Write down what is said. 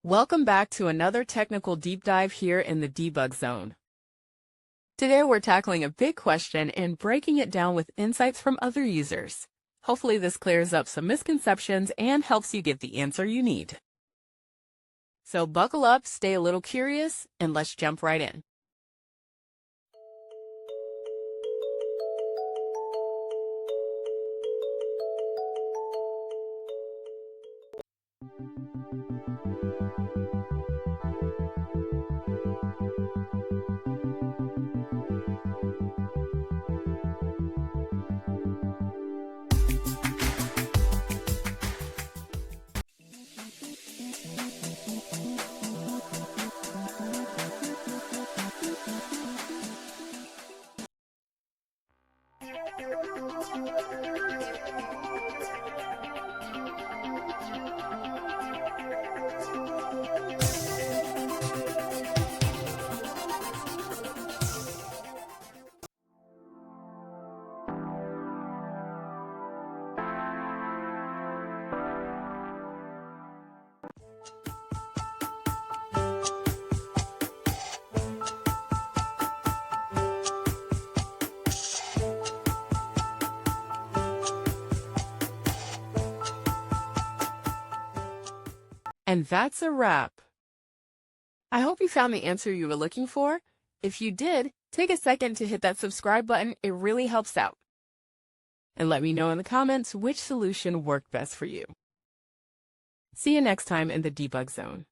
Welcome back to another technical deep dive here in the Debug Zone. Today we're tackling a big question and breaking it down with insights from other users. Hopefully this clears up some misconceptions and helps you get the answer you need. So buckle up, stay a little curious, and let's jump right in. And that's a wrap. I hope you found the answer you were looking for. If you did, take a second to hit that subscribe button. It really helps out. And let me know in the comments which solution worked best for you. See you next time in the Debug Zone.